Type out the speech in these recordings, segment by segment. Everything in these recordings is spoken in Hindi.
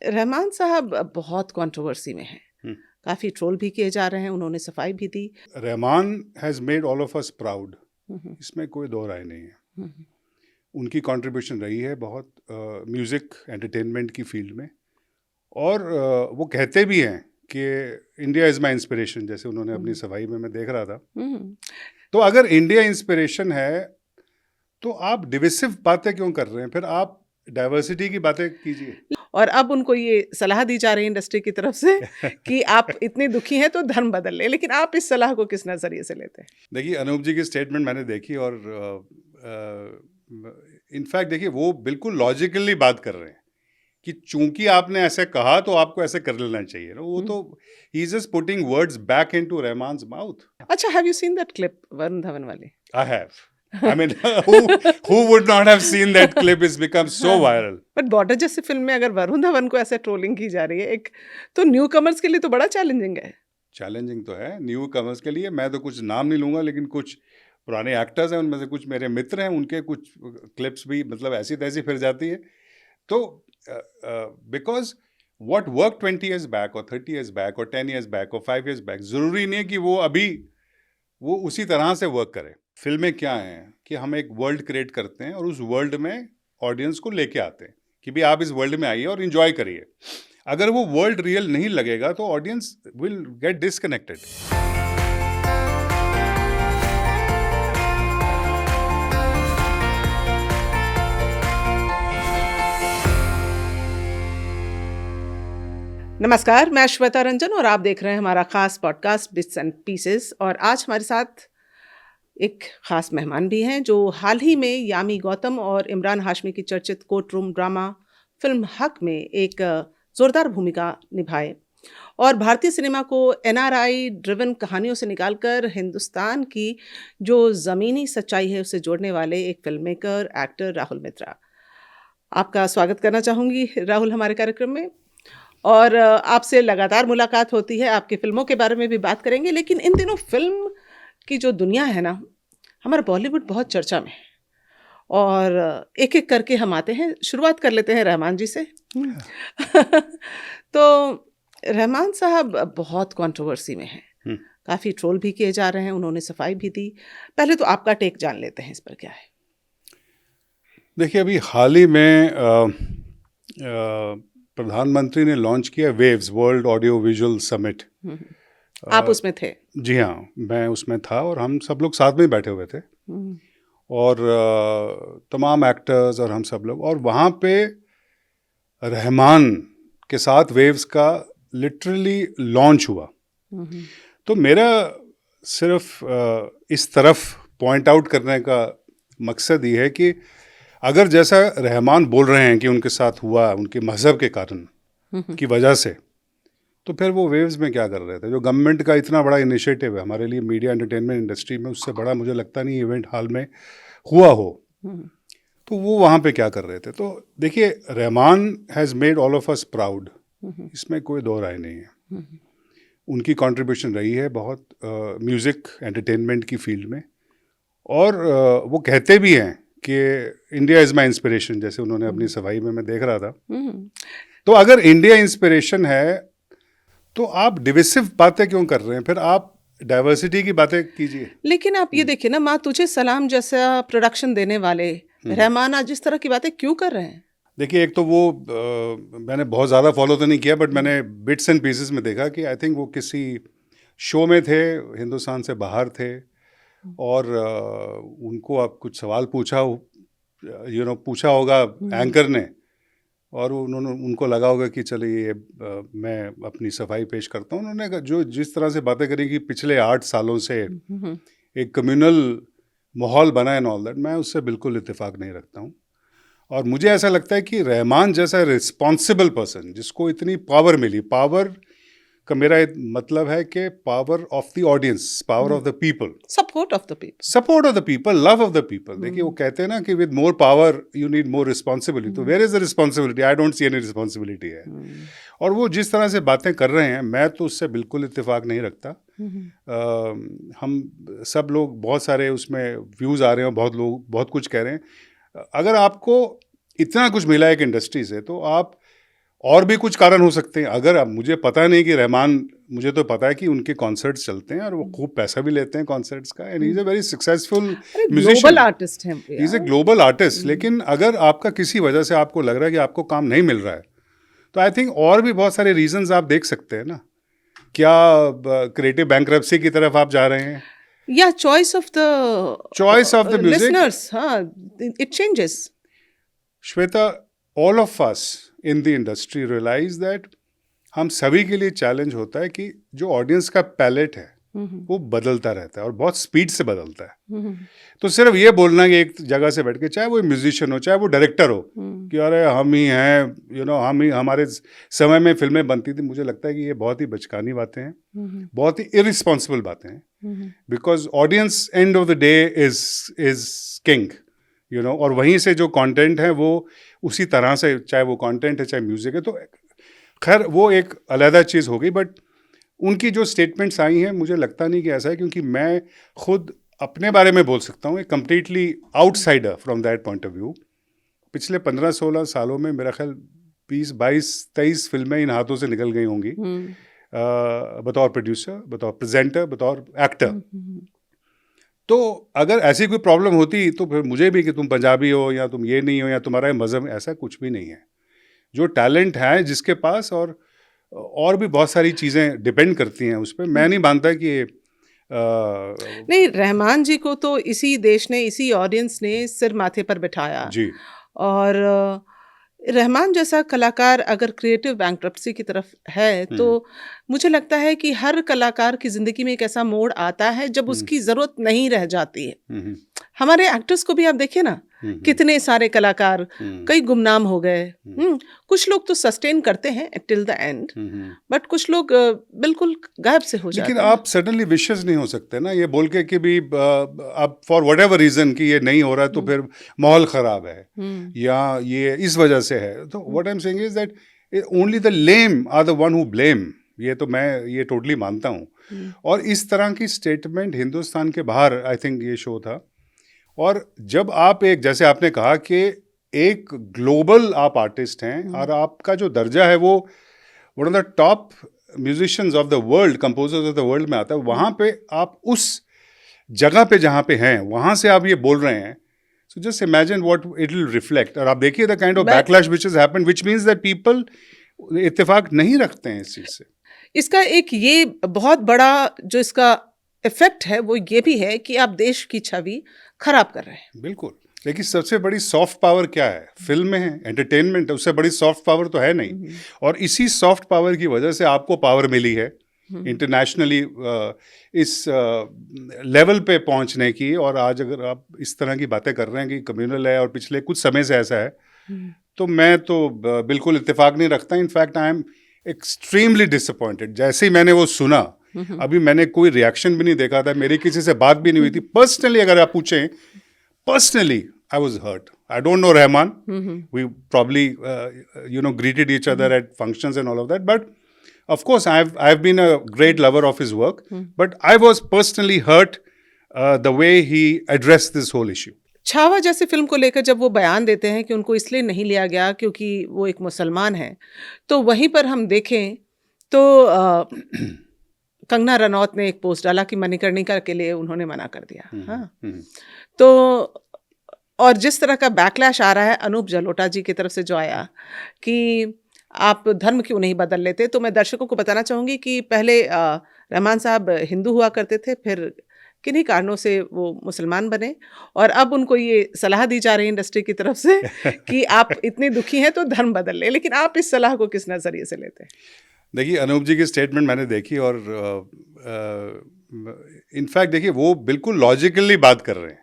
रहमान साहब बहुत कंट्रोवर्सी में हैं। हम्म। काफ़ी ट्रोल भी किए जा रहे हैं, उन्होंने सफाई भी दी। Rahman has made all of us proud, hmm, इसमें कोई दो राय नहीं है। हम्म, उनकी कंट्रीब्यूशन रही है बहुत म्यूज़िक एंटरटेनमेंट की फील्ड में। और वो कहते भी हैं कि इंडिया इज़ माई इंस्पिरेशन, जैसे उन्होंने अपनी सफाई में मैं देख रहा था। हम्म। तो अगर इंडिया इंस्पिरेशन है तो आप डिविसिव बातें क्यों कर रहे हैं? फिर आप डाइवर्सिटी की बातें कीजिए। और अब उनको ये सलाह दी जा रही है इंडस्ट्री की तरफ से कि आप इतनी दुखी हैं तो धर्म बदल ले, लेकिन आप इस सलाह को किस नज़रिए से लेते हैं? देखिए, अनूप जी की स्टेटमेंट मैंने देखी और इनफैक्ट देखिए वो बिल्कुल लॉजिकली बात कर रहे हैं कि चूंकि आपने ऐसे कहा तो आपको ऐसे कर लेना चाहिए ना। वो तो ही is just putting words back into Rahman's mouth. अच्छा, have you seen that clip Varun Dhawan वाली? I have. I mean, who would not have seen that clip? It's become so viral. But border जैसी फिल्म में अगर वरुण धवन को ऐसे ट्रोलिंग की जा रही है, एक तो न्यू कमर्स के लिए तो बड़ा चैलेंजिंग है। चैलेंजिंग तो है न्यू कमर्स के लिए। मैं तो कुछ नाम नहीं लूंगा, लेकिन कुछ पुराने एक्टर्स हैं, उनमें से कुछ मेरे मित्र हैं, उनके कुछ क्लिप्स भी मतलब ऐसी तैसी फिर जाती है। तो because what work 20 years back और 30 ईयर्स बैक और 10 ईयर्स बैक और 5 ईयर्स बैक, ज़रूरी नहीं है कि वो अभी वो उसी तरह से वर्क करे। फिल्में क्या हैं कि हम एक वर्ल्ड क्रिएट करते हैं और उस वर्ल्ड में ऑडियंस को लेके आते हैं कि भाई आप इस वर्ल्ड में आइए और इन्जॉय करिए। अगर वो वर्ल्ड रियल नहीं लगेगा तो ऑडियंस विल गेट डिसकनेक्टेड। नमस्कार, मैं श्वेता रंजन और आप देख रहे हैं हमारा खास पॉडकास्ट बिट्स एंड पीसेस। और आज हमारे साथ एक खास मेहमान भी हैं जो हाल ही में यामी गौतम और इमरान हाशमी की चर्चित कोर्ट रूम ड्रामा फिल्म हक में एक जोरदार भूमिका निभाए और भारतीय सिनेमा को एनआरआई ड्रिवन कहानियों से निकालकर हिंदुस्तान की जो ज़मीनी सच्चाई है उसे जोड़ने वाले एक फिल्म मेकर एक्टर राहुल मित्रा। आपका स्वागत करना चाहूँगी राहुल हमारे कार्यक्रम में। और आपसे लगातार मुलाकात होती है, आपकी फ़िल्मों के बारे में भी बात करेंगे, लेकिन इन दिनों फ़िल्म की जो दुनिया है ना, हमारा बॉलीवुड बहुत चर्चा में है। और एक-एक करके हम आते हैं, शुरुआत कर लेते हैं रहमान जी से। तो रहमान साहब बहुत कंट्रोवर्सी में हैं, काफ़ी ट्रोल भी किए जा रहे हैं, उन्होंने सफाई भी दी। पहले तो आपका टेक जान लेते हैं इस पर, क्या है? देखिए, अभी हाल ही में प्रधानमंत्री ने लॉन्च किया waves, world audio visual summit. आप उसमें थे? जी हाँ, मैं उसमें था और हम सब लोग साथ में ही बैठे हुए थे और तमाम एक्टर्स और हम सब लोग, और वहाँ पे रहमान के साथ वेव्स का लिटरली लॉन्च हुआ। तो मेरा सिर्फ इस तरफ पॉइंट आउट करने का मकसद ये है कि अगर जैसा रहमान बोल रहे हैं कि उनके साथ हुआ उनके मज़हब के कारण की वजह से, तो फिर वो वेव्स में क्या कर रहे थे? जो गवर्नमेंट का इतना बड़ा इनिशिएटिव है हमारे लिए मीडिया एंटरटेनमेंट इंडस्ट्री में, उससे बड़ा मुझे लगता नहीं इवेंट हाल में हुआ हो। तो वो वहाँ पे क्या कर रहे थे? तो देखिए, Rahman has made all of us proud, इसमें कोई दो राय नहीं है। उनकी कंट्रीब्यूशन रही है बहुत म्यूज़िक एंटरटेनमेंट की फील्ड में। और वो कहते भी हैं कि इंडिया इज़ माई इंस्पिरेशन, जैसे उन्होंने अपनी सफाई में मैं देख रहा था। तो अगर इंडिया इंस्पिरेशन है तो आप डिविसिव बातें क्यों कर रहे हैं? फिर आप डाइवर्सिटी की बातें कीजिए। लेकिन आप ये देखिए ना, माँ तुझे सलाम जैसा प्रोडक्शन देने वाले रहमान आज जिस तरह की बातें क्यों कर रहे हैं? देखिए, एक तो वो मैंने बहुत ज़्यादा फॉलो तो नहीं किया, बट मैंने बिट्स एंड पीसेस में देखा कि आई थिंक वो किसी शो में थे, हिंदुस्तान से बाहर थे, और उनको आप कुछ सवाल पूछा होगा एंकर ने, और उनको लगा होगा कि चलिए मैं अपनी सफाई पेश करता हूँ। उन्होंने जो जिस तरह से बातें करी कि पिछले 8 सालों से एक कम्युनल माहौल बना एंड ऑल दैट, मैं उससे बिल्कुल इत्तेफाक नहीं रखता हूँ। और मुझे ऐसा लगता है कि रहमान जैसा रिस्पॉन्सिबल पर्सन, जिसको इतनी पावर मिली, पावर का मेरा मतलब है कि power of the audience, power of the people, support of the people, support of the people, love of the people. देखिए, वो कहते हैं ना कि with more power you need more responsibility. तो where is the responsibility? I don't see any responsibility है। और वो जिस तरह से बातें कर रहे हैं, मैं तो उससे बिल्कुल इत्तेफाक नहीं रखता। हम सब लोग, बहुत सारे उसमें व्यूज़ आ रहे हैं, बहुत लोग बहुत कुछ कह रहे हैं। अगर आपको इतना कुछ मिला है एक इंडस्ट्री से, तो आप और भी कुछ कारण हो सकते हैं। अगर अब मुझे पता नहीं कि रहमान, मुझे तो पता है कि उनके कॉन्सर्ट्स चलते हैं और वो खूब पैसा भी लेते हैं कॉन्सर्ट्स का, and he is a very successful अरे ग्लोबल म्यूजिशियन, आर्टिस्ट हैं ही इज़ ए यार। Global artist. लेकिन अगर आपका किसी वजह से आपको लग रहा है कि आपको काम नहीं मिल रहा है, तो आई थिंक और भी बहुत सारे रीजंस आप देख सकते हैं ना। क्या क्रिएटिव बैंक्रप्सी की तरफ आप जा रहे हैं? या choice of the choice of the music, listeners, हाँ, it changes. Shweta, all of us in the industry realise that हम सभी के लिए चैलेंज होता है कि जो ऑडियंस का पैलेट है वो बदलता रहता है और बहुत स्पीड से बदलता है। तो सिर्फ ये बोलना कि एक जगह से बैठ के, चाहे वो म्यूजिशियन हो चाहे वो डायरेक्टर हो, कि अरे हम ही हैं, हम ही, हमारे समय में फिल्में बनती थी, मुझे लगता है कि ये बहुत ही बचकानी बातें हैं, बहुत ही इरिस्पॉन्सिबल बातें हैं। Because audience and of the day is king, और वहीं से जो कंटेंट है वो उसी तरह से, चाहे वो कंटेंट है चाहे म्यूजिक है। तो खैर वो एक अलग चीज़ हो गई, बट उनकी जो स्टेटमेंट्स आई हैं, मुझे लगता नहीं कि ऐसा है, क्योंकि मैं खुद अपने बारे में बोल सकता हूँ, एक completely outsider from that point of view. पिछले 15-16 सालों में मेरा ख्याल 20-22-23 फिल्में इन हाथों से निकल गई होंगी, बतौर प्रोड्यूसर, बतौर प्रेजेंटर, बतौर एक्टर। तो अगर ऐसी कोई प्रॉब्लम होती तो फिर मुझे भी कि तुम पंजाबी हो या तुम ये नहीं हो या तुम्हारा मज़हब, ऐसा कुछ भी नहीं है। जो टैलेंट है जिसके पास, और भी बहुत सारी चीज़ें डिपेंड करती हैं उस पर। मैं नहीं मानता कि नहीं, रहमान जी को तो इसी देश ने, इसी ऑडियंस ने सिर माथे पर बिठाया जी। और रहमान जैसा कलाकार अगर क्रिएटिव बैंक्रप्सी की तरफ है तो मुझे लगता है कि हर कलाकार की जिंदगी में एक ऐसा मोड़ आता है जब उसकी जरूरत नहीं रह जाती है। हमारे एक्टर्स को भी आप देखिए ना, कितने सारे कलाकार कई गुमनाम हो गए। कुछ लोग तो सस्टेन करते हैं टिल द एंड, बट कुछ लोग बिल्कुल गायब से हो जाते हैं। लेकिन आप सडनली विशेष नहीं हो सकते ना, ये बोल के कि भी अब फॉर वट एवर रीजन कि ये नहीं हो रहा है तो फिर माहौल खराब है या ये इस वजह से है। तो what I am saying is that only the lame are the one who blame. ये तो मैं ये टोटली मानता हूँ। और इस तरह की स्टेटमेंट हिंदुस्तान के बाहर आई थिंक ये शो था। और जब आप एक, जैसे आपने कहा कि एक ग्लोबल आप आर्टिस्ट हैं और आपका जो दर्जा है वो one of the top musicians of the world, composers of the world में आता है, वहाँ पे आप उस जगह पे जहाँ पे हैं वहाँ से आप ये बोल रहे हैं। So just imagine what it will reflect. और आप देखिए the kind of backlash which has happened, which means that people इत्तेफाक नहीं रखते हैं इस चीज़ से। इसका एक ये बहुत बड़ा जो इसका इफेक्ट है वो ये भी है कि आप देश की छवि खराब कर रहे हैं। बिल्कुल। लेकिन सबसे बड़ी सॉफ्ट पावर क्या है? फिल्में हैं, एंटरटेनमेंट है, उससे बड़ी सॉफ्ट पावर तो है नहीं। और इसी सॉफ्ट पावर की वजह से आपको पावर मिली है इंटरनेशनली इस लेवल पे पहुंचने की। और आज अगर आप इस तरह की बातें कर रहे हैं कि कम्युनल है और पिछले कुछ समय से ऐसा है, तो मैं तो बिल्कुल इत्तेफाक नहीं रखता। In fact I am extremely disappointed. जैसे ही मैंने वो सुना, अभी मैंने कोई रिएक्शन भी नहीं देखा था, मेरी किसी से बात भी नहीं हुई थी। पर्सनली अगर आप पूछें, personally I was hurt. I don't know Rahman. We probably, greeted each other at functions and all of that. But of course, I've been a great lover of his work. But I was personally hurt the way he addressed this whole issue. Chhaava जैसी फिल्म को लेकर जब वो बयान देते हैं कि उनको इसलिए नहीं लिया गया क्योंकि वो एक मुसलमान है, तो वहीं पर हम देखें तो कंगना रनौत ने एक पोस्ट डाला कि मणिकर्णिका के लिए उन्होंने मना कर दिया। हाँ, तो और जिस तरह का बैकलैश आ रहा है अनूप जलोटा जी की तरफ से जो आया कि आप धर्म क्यों नहीं बदल लेते, तो मैं दर्शकों को बताना चाहूँगी कि पहले रहमान साहब हिंदू हुआ करते थे, फिर किन्हीं कारणों से वो मुसलमान बने और अब उनको ये सलाह दी जा रही है इंडस्ट्री की तरफ से कि आप इतने दुखी हैं तो धर्म बदल ले। लेकिन आप इस सलाह को किस नज़रिए से लेते हैं? देखिए, अनूप जी की स्टेटमेंट मैंने देखी और इनफैक्ट देखिए वो बिल्कुल लॉजिकली बात कर रहे हैं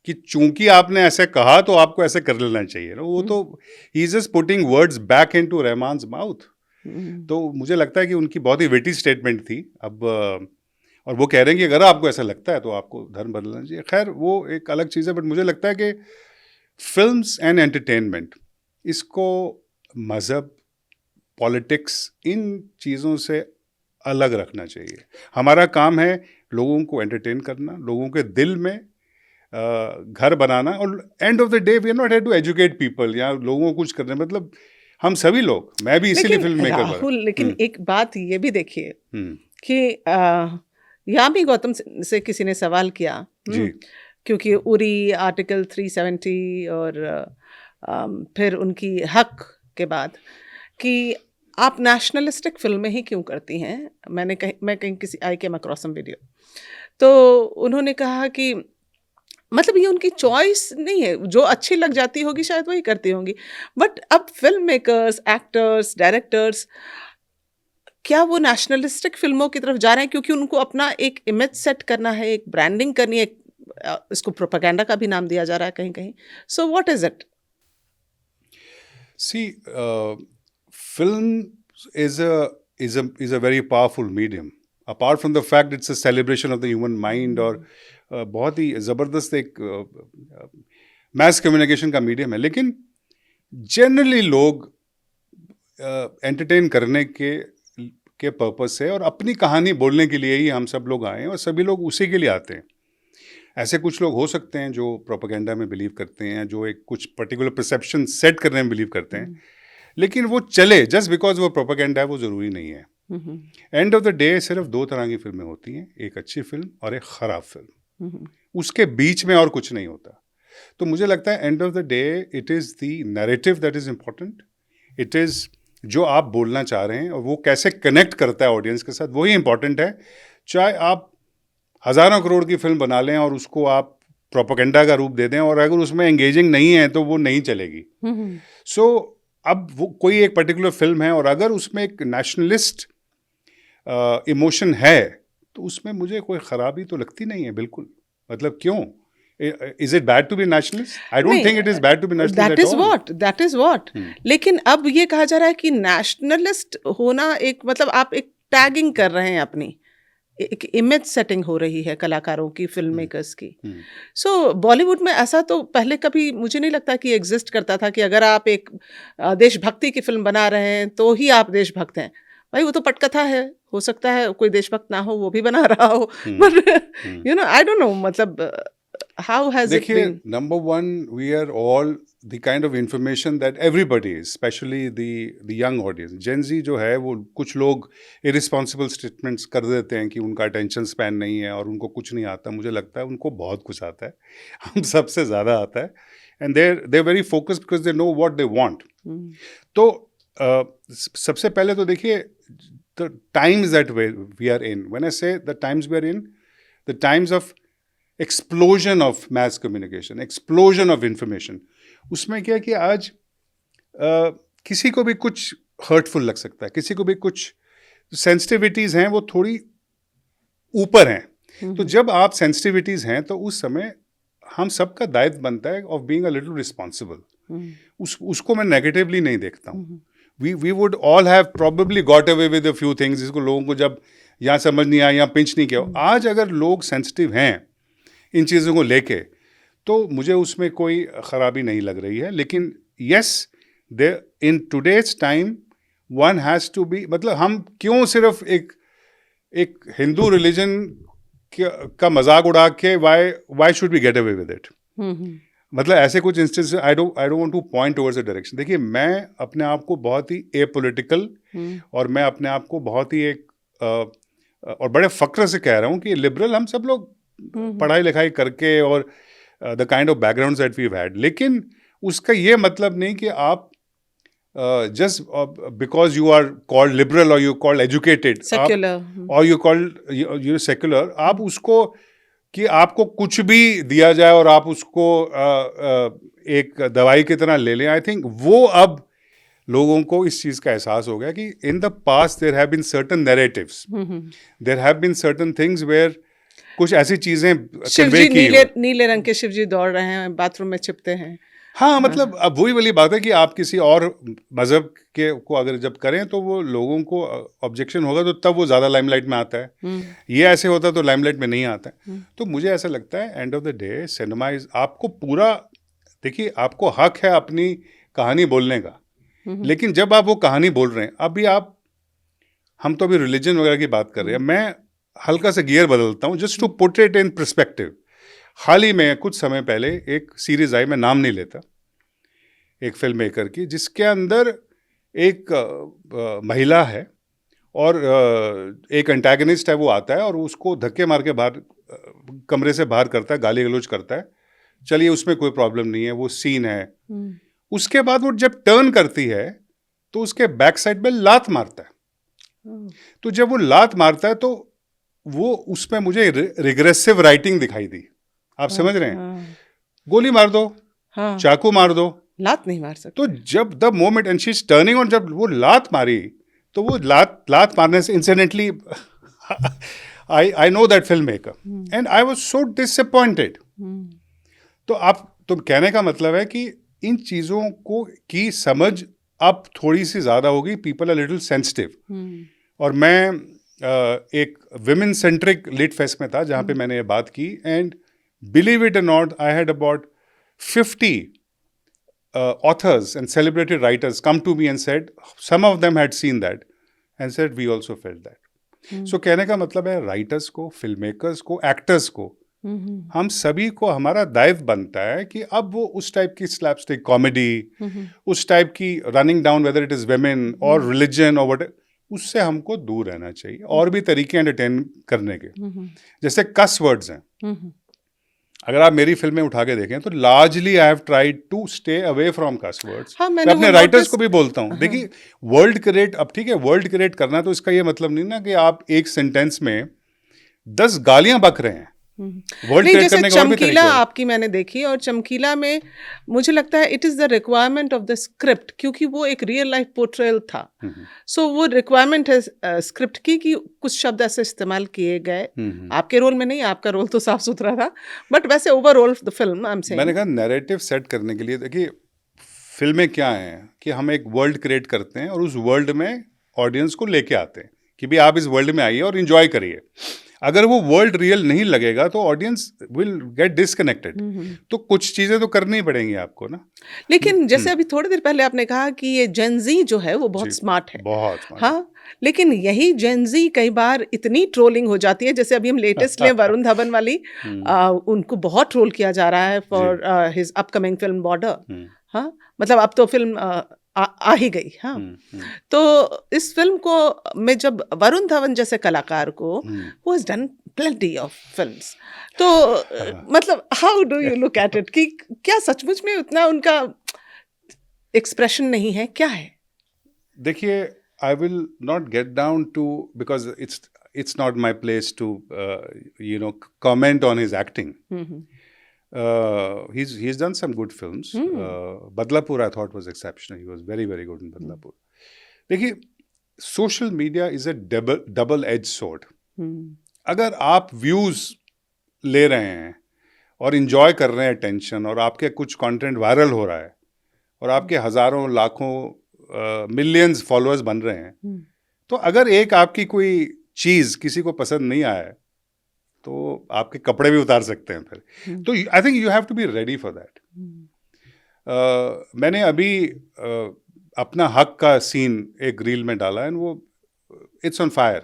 कि चूंकि आपने ऐसे कहा तो आपको ऐसे कर लेना चाहिए ना। वो तो ही is just putting words back into Rahman's mouth. तो मुझे लगता है कि उनकी बहुत ही विटी स्टेटमेंट थी। अब और वो कह रहे हैं कि अगर आपको ऐसा लगता है तो आपको धर्म बदलना चाहिए। खैर वो एक अलग चीज़ है, बट मुझे लगता है कि फिल्म्स एंड एंटरटेनमेंट, इसको मज़हब, पॉलिटिक्स, इन चीज़ों से अलग रखना चाहिए। हमारा काम है लोगों को एंटरटेन करना, लोगों के दिल में घर बनाना। और end of the day we are not here to educate people या लोगों को कुछ करना। मतलब हम सभी लोग, मैं भी इसीलिए लेकिन फिल्म मेकर बना। राहुल, लेकिन एक बात ये भी देखिए हम्म, कि यामी गौतम से किसी ने सवाल किया, जी क्योंकि उरी, आर्टिकल 370 और फिर उनकी हक के बाद, कि आप नेशनलिस्टिक फिल्में ही क्यों करती हैं। मैं कहीं किसी आई केम अक्रॉस सम वीडियो, तो उन्होंने कहा कि मतलब ये उनकी चॉइस नहीं है, जो अच्छी लग जाती होगी शायद वही करती होंगी, बट अब फिल्म मेकर्स, एक्टर्स, डायरेक्टर्स, क्या वो नेशनलिस्टिक फिल्मों की तरफ जा रहे हैं क्योंकि उनको अपना एक इमेज सेट करना है, एक ब्रांडिंग करनी है, इसको प्रोपेगेंडा का भी नाम दिया जा रहा है कहीं कहीं। So what is it? See film is a very powerful medium, apart from the fact it's a celebration of the human mind, और बहुत ही ज़बरदस्त एक मैस कम्युनिकेशन का मीडियम है। लेकिन जनरली लोग एंटरटेन करने के पर्पस से और अपनी कहानी बोलने के लिए ही हम सब लोग आए हैं, और सभी लोग उसी के लिए आते हैं। ऐसे कुछ लोग हो सकते हैं जो प्रोपेगेंडा में बिलीव करते हैं, जो एक कुछ पर्टिकुलर परसेप्शन सेट करने में बिलीव करते हैं, लेकिन वो चले जस्ट बिकॉज वो प्रोपेगेंडा है, वो ज़रूरी नहीं है। एंड ऑफ द डे सिर्फ दो तरह की फिल्में होती हैं, एक अच्छी फिल्म और एक ख़राब फिल्म, उसके बीच में और कुछ नहीं होता। तो मुझे लगता है and of the day it is the narrative that is important, it is जो आप बोलना चाह रहे हैं और वो कैसे कनेक्ट करता है ऑडियंस के साथ, वही इंपॉर्टेंट है। चाहे आप हज़ारों करोड़ की फिल्म बना लें और उसको आप प्रोपेगेंडा का रूप दे दें, और अगर उसमें एंगेजिंग नहीं है तो वो नहीं चलेगी। सो अब वो कोई एक पर्टिकुलर फिल्म है और अगर उसमें एक नेशनलिस्ट इमोशन है तो उसमें मुझे कोई ख़राबी तो लगती नहीं है बिल्कुल। मतलब क्यों? Is it bad to be nationalist? I don't think it is bad to be nationalist at all. That is what. लेकिन अब ये कहा जा रहा है कि नेशनलिस्ट होना एक मतलब आप एक टैगिंग कर रहे हैं, अपनी एक इमेज सेटिंग हो रही है कलाकारों की, फिल्म मेकर्स की। सो बॉलीवुड में ऐसा तो पहले कभी मुझे नहीं लगता कि एग्जिस्ट करता था कि अगर आप एक देशभक्ति की फिल्म बना रहे हैं तो ही आप देशभक्त हैं। भाई वो तो पटकथा है, हो सकता है कोई देशभक्त ना हो, वो भी बना रहा हो, पर you know I don't know, मतलब how has it been? Number one, we are all the kind of information that everybody is, especially the young audience. Gen Z जो है वो कुछ लोग irresponsible statements कर देते हैं कि उनका attention span नहीं है और उनको कुछ नहीं आता। मुझे लगता है उनको बहुत कुछ आता है, हम सबसे ज़्यादा आता है, and they're very focused because they know what they want. तो सबसे पहले तो देखिए the times that we are in. When I say the times we are in, the times of explosion of mass communication, explosion of information, उसमें क्या कि आज किसी को भी कुछ हर्टफुल लग सकता है, किसी को भी कुछ सेंसिटिविटीज़ हैं वो थोड़ी ऊपर हैं। तो जब आप सेंसिटिविटीज़ हैं तो उस समय हम सबका दायित्व बनता है of being a little responsible. उसको मैं नेगेटिवली नहीं देखता हूँ। We would all have probably got away with a few things, जिसको लोगों को जब यहाँ समझ नहीं आया, यहाँ पिंच नहीं किया। आज अगर लोग सेंसिटिव हैं इन चीज़ों को लेके तो मुझे उसमें कोई ख़राबी नहीं लग रही है। लेकिन yes, they in today's time one has to be, मतलब हम क्यों सिर्फ एक हिंदू रिलीजन का मजाक उड़ा के why should be get away with it? मतलब ऐसे कुछ instance I don't want two point towards a direction. देखिए, मैं अपने आप को बहुत ही एपॉलिटिकल और मैं अपने आप को बहुत ही एक और बड़े फ़ख्र से कह रहा हूँ कि लिबरल हम सब लोग पढ़ाई लिखाई करके और the kind of background that we have had. लेकिन उसका ये मतलब नहीं कि आप just because you are called liberal और यू कॉल्ड एजुकेटेड और यू कॉल्ड यू सेक्युलर, आप उसको कि आपको कुछ भी दिया जाए और आप उसको एक दवाई की तरह ले लें। आई थिंक वो अब लोगों को इस चीज़ का एहसास हो गया कि in the past there have been certain narratives, there have been certain things where कुछ ऐसी चीजें शिवजी नीले रंग के शिवजी दौड़ रहे हैं, बाथरूम में छिपते हैं। हाँ, मतलब अब वही वाली बात है कि आप किसी और मजहब के को अगर जब करें तो वो लोगों को ऑब्जेक्शन होगा, तो तब वो ज़्यादा लाइमलाइट में आता है। ये ऐसे होता तो लाइमलाइट में नहीं आता है। तो मुझे ऐसा लगता है and of the day cinema is, आपको पूरा देखिए, आपको हक है अपनी कहानी बोलने का, लेकिन जब आप वो कहानी बोल रहे हैं, अभी हम तो अभी रिलीजन वगैरह की बात कर रहे हैं, मैं हल्का सा गियर बदलता हूँ just to put it in perspective. हाल ही में कुछ समय पहले एक सीरीज आई, मैं नाम नहीं लेता, एक फिल्म मेकर की, जिसके अंदर एक महिला है और एक एंटागनिस्ट है, वो आता है और उसको धक्के मार के बाहर कमरे से बाहर करता है, गाली गलौज करता है। चलिए उसमें कोई प्रॉब्लम नहीं है, वो सीन है। उसके बाद वो जब टर्न करती है तो उसके बैक साइड में लात मारता है। तो जब वो लात मारता है तो वो उसमें मुझे रिग्रेसिव राइटिंग दिखाई दी। आप समझ रहे हैं? गोली मार दो, चाकू मार दो, लात नहीं मार सकते। तो जब the moment and she is turning on, जब वो लात मारी तो वो लात मारने से incidentally I know that film maker and I was so disappointed. तो तो कहने का मतलब है कि इन चीज़ों को की समझ अब थोड़ी सी ज़्यादा होगी, पीपल आर लिटिल सेंसिटिव। और मैं एक विमेन सेंट्रिक लिट फेस्ट में था जहाँ पे मैंने ये बात की, एंड बिलीव इट और not, I had about 50 authors and celebrated writers come to me and said some of them had seen that and said we also felt that. So कहने का मतलब है राइटर्स को, फिल्म मेकर्स को, एक्टर्स को, हम सभी को हमारा दायित्व बनता है कि अब वो उस टाइप की स्लैपस्टिक कॉमेडी, उस टाइप की running down whether it is women और रिलीजन और व्हाट, उससे हमको दूर रहना चाहिए। और भी तरीके एंटरटेन करने के, जैसे कस वर्ड्स हैं। अगर आप मेरी फिल्में उठा के देखें तो largely I have tried to stay away from cuss words. मैं अपने राइटर्स को भी बोलता हूँ, देखिए वर्ल्ड क्रिएट, अब ठीक है वर्ल्ड क्रिएट करना, तो इसका ये मतलब नहीं ना कि आप एक सेंटेंस में 10 गालियां बक रहे हैं। वर्ल्ड क्रिएट करने का और भी तरीका है। आपकी मैंने देखी, और चमकीला में मुझे लगता है it is the requirement of the script, क्योंकि वो एक रियल लाइफ पोर्ट्रेयल था। सो वो रिक्वायरमेंट है स्क्रिप्ट की कि कुछ शब्द ऐसे इस्तेमाल किए गए। आपके रोल में नहीं, आपका रोल तो साफ सुथरा था, बट वैसे overall the film I am saying, मैंने कहा नैरेटिव सेट करने के लिए, देखिए फिल्में क्या हैं कि हम एक वर्ल्ड क्रिएट करते हैं और उस वर्ल्ड में ऑडियंस को लेके आते हैं कि भाई आप इस वर्ल्ड में आइए और एंजॉय करिए। अगर वो वर्ल्ड रियल नहीं लगेगा तो ऑडियंस विल गेट डिस्कनेक्टेड। तो कुछ चीजें तो करनी पड़ेंगी आपको ना। लेकिन जैसे अभी थोड़ी देर पहले आपने कहा कि ये जेनजी जो है वो बहुत स्मार्ट है, बहुत स्मार्ट। हाँ, लेकिन यही जेनजी कई बार इतनी ट्रोलिंग हो जाती है, जैसे अभी हम लेटेस्ट लें वरुण धवन वाली, उनको बहुत ट्रोल किया जा रहा है for his upcoming film border. हाँ, मतलब अब तो फिल्म आ ही गई। हाँ, तो इस फिल्म को में जब वरुण धवन जैसे कलाकार को, who has done plenty of films, तो मतलब how do you look at it कि क्या सचमुच में उतना उनका एक्सप्रेशन नहीं है, क्या है? देखिए, I will not get down to, because it's not my place to comment on his acting. He's done some good films. Badlapur I thought was exceptional. He was very, very good in Badlapur. देखिए, social media is a double-edged sword. अगर आप views ले रहे हैं और enjoy कर रहे हैं attention, और आपके कुछ content viral हो रहा है और आपके हजारों लाखों millions followers बन रहे हैं, तो अगर एक आपकी कोई चीज़ किसी को पसंद नहीं आया तो आपके कपड़े भी उतार सकते हैं फिर। तो I think you have to be ready for that. मैंने अभी अपना हक का सीन एक रील में डाला एंड वो it's on fire,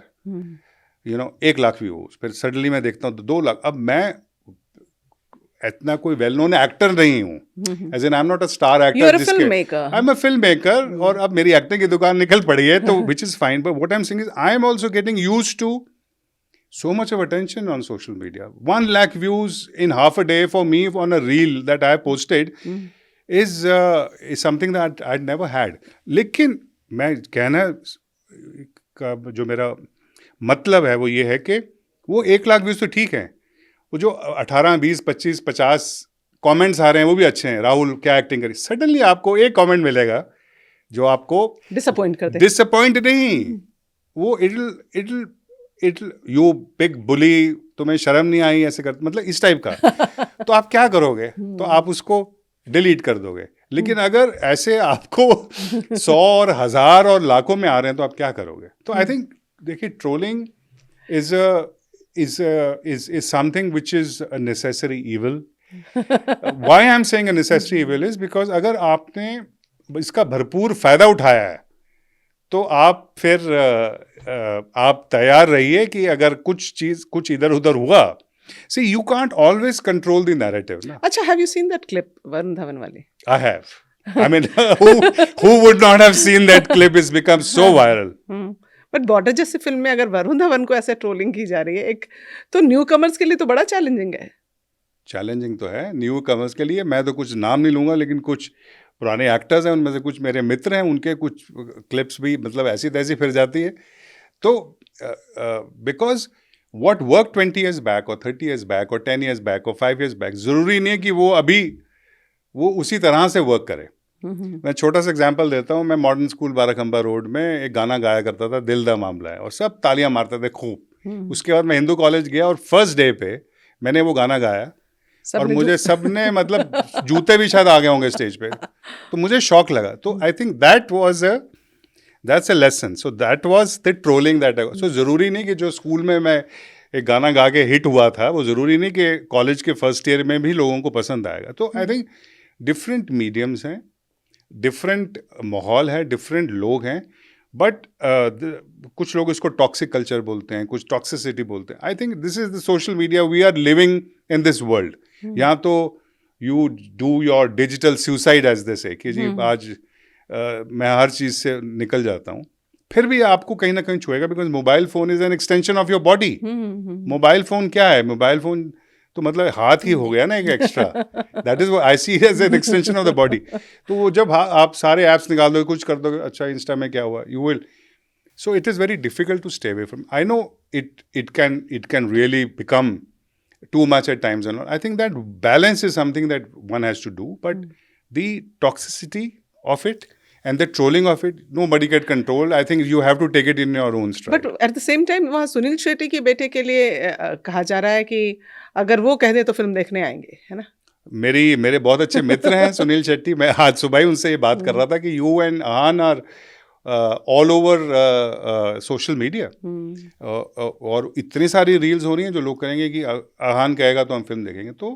1 lakh views, फिर सडनली मैं देखता हूँ तो 2 लाख। अब मैं इतना कोई वेल नोन एक्टर नहीं हूँ, as an I am not a star actor, I am a film maker, और अब मेरी एक्टिंग की दुकान निकल पड़ी है, तो which is fine, but what I am saying is I am also getting used to so much of attention on social media. 1 lakh views in half a day for me on a reel that I posted is something that I'd never had. लेकिन मैं कहना का जो मेरा मतलब है वो ये है कि वो 1 लाख व्यूज तो ठीक है, वो जो 18, 20, 25, 50 कमेंट्स आ रहे हैं वो भी अच्छे हैं, राहुल क्या एक्टिंग करी। सडनली आपको एक कमेंट मिलेगा जो आपको डिसअपॉइंट कर दे। डिसअपॉइंट नहीं, वो इट यू बिग बुली, तुम्हें शर्म नहीं आई ऐसे कर, मतलब इस टाइप का। तो आप क्या करोगे? तो आप उसको डिलीट कर दोगे। लेकिन अगर ऐसे आपको 100 और 1000 और लाखों में आ रहे हैं तो आप क्या करोगे? तो आई थिंक देखिए, trolling is something which is a necessary evil. Why I'm saying a necessary evil is because अगर आपने इसका भरपूर फायदा उठाया है तो आप फिर आप तैयार रहिए कि अगर कुछ इधर उधर हुआ, see you can't always control the narrative ना। अच्छा, have you seen that clip Varun Dhawan वाली? I have. I mean, who would not have seen that clip? It's become so viral. But border जैसी फिल्म में अगर वरुण धवन को ऐसे ट्रोलिंग की जा रही है, एक तो न्यू कमर्स के लिए तो बड़ा चैलेंजिंग है। चैलेंजिंग तो है न्यू कमर्स के लिए। मैं तो कुछ नाम नहीं लूँगा, लेकिन कुछ पुराने एक्टर्स हैं, उनमें से कुछ मेरे मित्र हैं, उनके कुछ क्लिप्स भी मतलब ऐसी तैसी फिर जाती है। तो because what work 20 years back और 30 years बैक और 10 years बैक और 5 years बैक, ज़रूरी नहीं है कि वो अभी वो उसी तरह से वर्क करे। मैं छोटा सा एग्जांपल देता हूँ। मैं मॉडर्न स्कूल बाराखंबा रोड में एक गाना गाया करता था, दिल दा मामला है, और सब तालियां मारते थे खूब। उसके बाद मैं हिंदू कॉलेज गया और फर्स्ट डे पे मैंने वो गाना गाया और मुझे सबने मतलब जूते भी शायद आ गए होंगे स्टेज पे, तो मुझे शॉक लगा। तो I think that's a lesson. So that was the trolling that. So ज़रूरी नहीं कि जो स्कूल में मैं एक गाना गा के हिट हुआ था, वो ज़रूरी नहीं कि कॉलेज के फर्स्ट ईयर में भी लोगों को पसंद आएगा। तो आई थिंक डिफरेंट मीडियम्स हैं, डिफरेंट माहौल है, डिफरेंट लोग हैं, बट कुछ लोग इसको टॉक्सिक कल्चर बोलते हैं, कुछ टॉक्सिसिटी बोलते हैं। I think this is the social media, we are living in this world. यहाँ तो you do your digital suicide as they say कि जी आज मैं हर चीज़ से निकल जाता हूँ, फिर भी आपको कहीं ना कहीं छुएगा, because mobile phone is an extension of your body. Mobile phone क्या है? मोबाइल फोन तो मतलब हाथ ही हो गया ना एक extra. That is I see as an extension of the body. तो वो जब आप सारे ऐप्स निकाल दोगे, कुछ कर दोगे, अच्छा इंस्टा में क्या हुआ, you will. So it is very difficult to stay away from. I know it can really become too much at times and all. I think that balance is something that one has to do, but the toxicity of it and the trolling of it, nobody can control. I think you have to take it in your own stride. But at the same time, वहाँ सुनील शेट्टी के बेटे के लिए कहा जा रहा है कि अगर वो कह दे तो फिल्म देखने आएंगे, है ना? मेरे बहुत अच्छे मित्र हैं सुनील शेट्टी। मैं आज सुबह ही उनसे ये बात कर रहा था कि you and Aahaan are all over social media, और इतनी सारी रील्स हो रही हैं जो लोग कहेंगे कि आहान कहेगा तो हम फिल्म देखेंगे। तो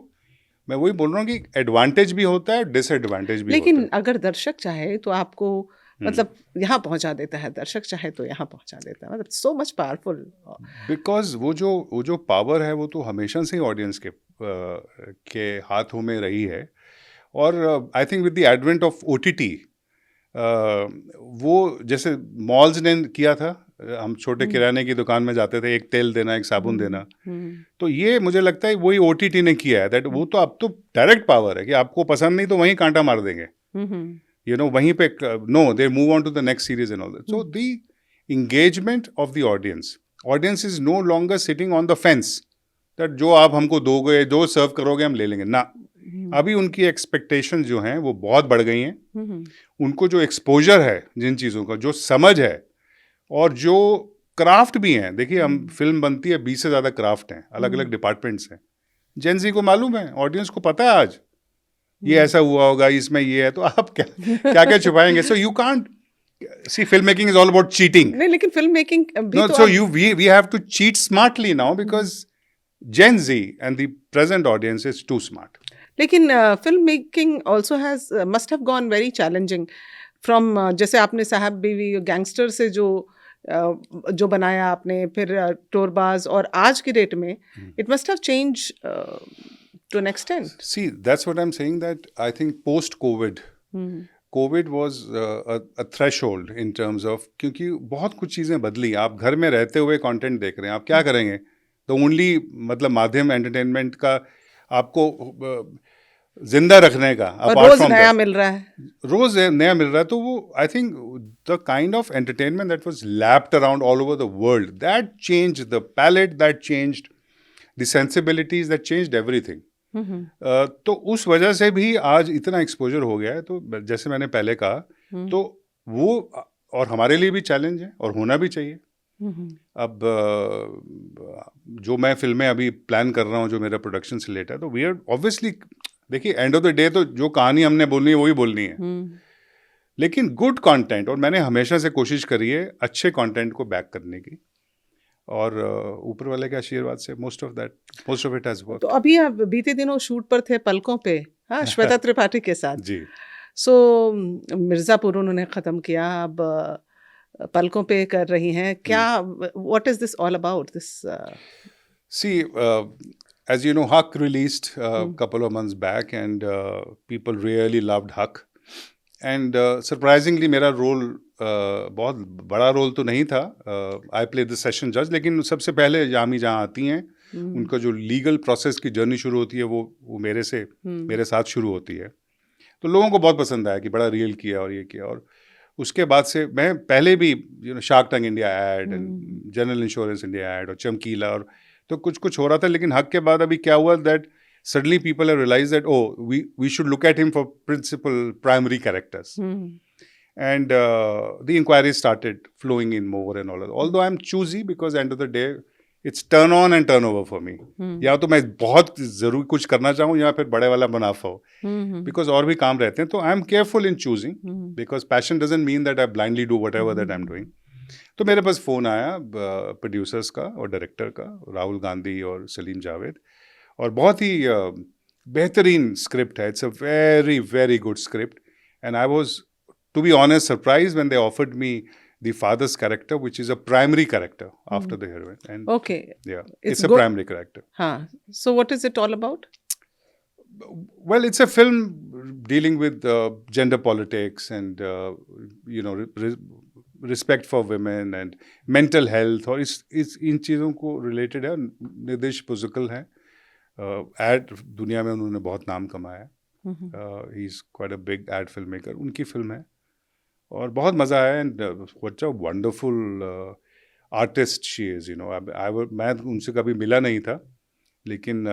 मैं वही बोल रहा हूँ कि एडवांटेज भी होता है, डिसएडवांटेज भी लेकिन होता है। अगर दर्शक चाहे तो आपको मतलब यहाँ पहुँचा देता है, दर्शक चाहे तो यहाँ पहुँचा देता है, मतलब सो मच पावरफुल। बिकॉज वो जो पावर है वो तो हमेशा से ही ऑडियंस के हाथों में रही है। और I think with the advent of OTT, वो जैसे मॉल्स ने किया था, हम छोटे किराने की दुकान में जाते थे, एक तेल देना, एक साबुन देना, तो ये मुझे लगता है वही OTT ने किया है। दैट वो तो अब तो डायरेक्ट पावर है कि आपको पसंद नहीं तो वहीं कांटा मार देंगे, यू नो, वहीं पे no they move on to the next series and all that. So the engagement of the audience is no longer sitting on the fence that जो आप हमको दोगे, जो सर्व करोगे हम ले लेंगे ना। अभी उनकी एक्सपेक्टेशन जो हैं वो बहुत बढ़ गई हैं। उनको जो एक्सपोजर है जिन चीज़ों का, जो समझ है, और जो क्राफ्ट भी हैं। देखिए, हम फिल्म बनती है, 20 से ज़्यादा क्राफ्ट हैं, अलग अलग डिपार्टमेंट्स हैं। जेन ज़ी को मालूम है, ऑडियंस को पता है आज ये ऐसा हुआ होगा, इसमें ये है, तो आप क्या क्या छुपाएंगे? So you can't see, film making is all about cheating. नहीं, लेकिन film making no, so we have to cheat smartly now, because gen Z and the present audience is too smart. लेकिन film making also has must have gone very challenging from, जैसे आपने साहब बीवी गैंगस्टर से जो बनाया आपने, फिर टोरबाज, और आज की डेट में it must have change to an extent. See, that's what I am saying, that I think post Covid was a threshold in terms of, क्योंकि बहुत कुछ चीज़ें बदली। आप घर में रहते हुए कंटेंट देख रहे हैं, आप क्या करेंगे? तो ओनली मतलब माध्यम एंटरटेनमेंट का आपको जिंदा रखने का, रोज नया मिल रहा है, रोज नया मिल रहा है। तो वो I think the kind of entertainment that was lapped around all over the world, that changed the palette, that changed the sensibilities, that changed everything. तो उस वजह से भी आज इतना एक्सपोजर हो गया है। तो जैसे मैंने पहले कहा, तो वो और हमारे लिए भी चैलेंज है और होना भी चाहिए। अब जो मैं फिल्में अभी प्लान कर रहा हूँ, जो मेरा प्रोडक्शन से रिलेटेड है, तो वी आर ऑब्वियसली, देखिए, एंड ऑफ द डे तो जो कहानी हमने बोलनी है वही बोलनी है, लेकिन गुड कंटेंट, और मैंने हमेशा से कोशिश करी है अच्छे कंटेंट को बैक करने की, और ऊपर वाले के आशीर्वाद से most of it has worked. तो अभी आप बीते दिनों शूट पर थे पलकों पे, हाँ, श्वेता त्रिपाठी के साथ जी। सो मिर्ज़ापुर उन्होंने ख़त्म किया, अब पलकों पे कर रही हैं, क्या, what is this all about this? See, as you know, Huck released a couple of months back, and people really loved Huck. And surprisingly मेरा रोल बहुत बड़ा रोल तो नहीं था. आई प्ले द सेशन जज, लेकिन सबसे पहले यामी जहाँ आती हैं उनका जो लीगल प्रोसेस की जर्नी शुरू होती है वो मेरे साथ शुरू होती है. तो लोगों को बहुत पसंद आया कि बड़ा रियल किया और ये किया. और उसके बाद से मैं पहले भी shark tank India add and general insurance India add और चमकीला और तो कुछ हो रहा था. लेकिन हक के बाद अभी क्या हुआ that suddenly people have realized that we should look at him for principal primary characters. And the inquiries started flowing in more and all. Although I'm choosy because end of the day it's turn on and turn over for me. या तो मैं बहुत जरूर कुछ करना चाहूँ या फिर बड़े वाला मुनाफा हो, because और भी काम रहते हैं. तो I'm careful in choosing because passion doesn't mean that I blindly do whatever that I'm doing. तो मेरे पास फ़ोन आया प्रोड्यूसर्स का और डायरेक्टर का, राहुल गांधी और सलीम जावेद, और बहुत ही बेहतरीन स्क्रिप्ट है. It's a very very good script and I was to be honest surprise when they offered me the father's character which is a primary character after the heroine. And okay, yeah it's a primary character. हाँ, so what is it all about? Well, it's a film dealing with gender politics and respect for women and mental health, और इस इन चीज़ों को रिलेटेड है. निदेश पुजुकल हैं, एड दुनिया में उन्होंने बहुत नाम कमाया है. He is quite a big ad film maker. उनकी फिल्म है और बहुत मज़ा आया. And what a wonderful artist she is. मैं उनसे कभी मिला नहीं था, लेकिन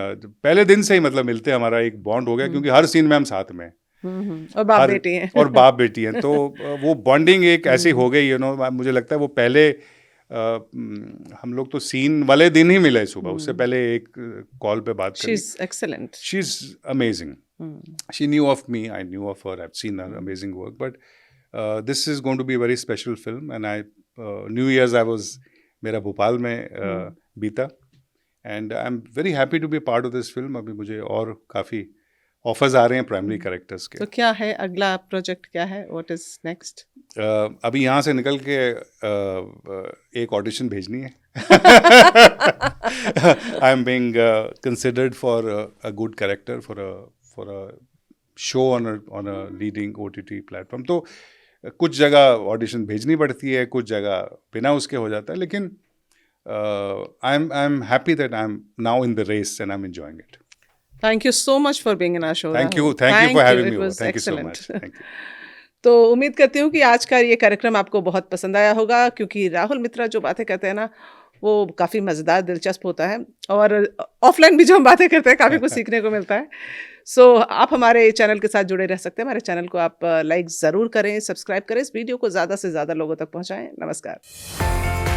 पहले दिन से ही मतलब मिलते हमारा एक बॉन्ड हो गया, क्योंकि हर सीन में हम साथ में और बाप बेटी हैं. और बाप बेटी हैं. तो वो बॉन्डिंग एक ऐसी हो गई. मुझे लगता है वो पहले हम लोग तो सीन वाले दिन ही मिले सुबह. उससे पहले एक कॉल पे बात करी. She is excellent. She is amazing. She knew of me, I knew of her, I have seen her amazing work. But this is going to be a very special film. And I new years I was मेरा भोपाल में बीता. And I am very happy to be part of this film. अभी मुझे और काफ़ी ऑफर्स आ रहे हैं प्राइमरी कैरेक्टर्स के. तो क्या है अगला प्रोजेक्ट, क्या है, व्हाट इज नेक्स्ट? अभी यहाँ से निकल के एक ऑडिशन भेजनी है. I am being considered for a good character for a show on a leading OTT platform. तो कुछ जगह ऑडिशन भेजनी पड़ती है, कुछ जगह बिना उसके हो जाता है. लेकिन I am happy that I am now in the race and I am enjoying it. Thank you so much for being in our show. Thank you for having me. It was Thank excellent. you so much. Thank you. तो उम्मीद करती हूँ कि आज का ये कार्यक्रम आपको बहुत पसंद आया होगा, क्योंकि राहुल मित्रा जो बातें कहते हैं ना, वो काफ़ी मज़ेदार, दिलचस्प होता है. और ऑफलाइन भी जो हम बातें करते हैं काफ़ी कुछ सीखने को मिलता है. सो आप हमारे चैनल के साथ जुड़े रह सकते हैं. हमारे चैनल को आप लाइक ज़रूर करें, सब्सक्राइब करें, इस वीडियो को ज़्यादा से ज़्यादा लोगों तक पहुँचाएँ. नमस्कार.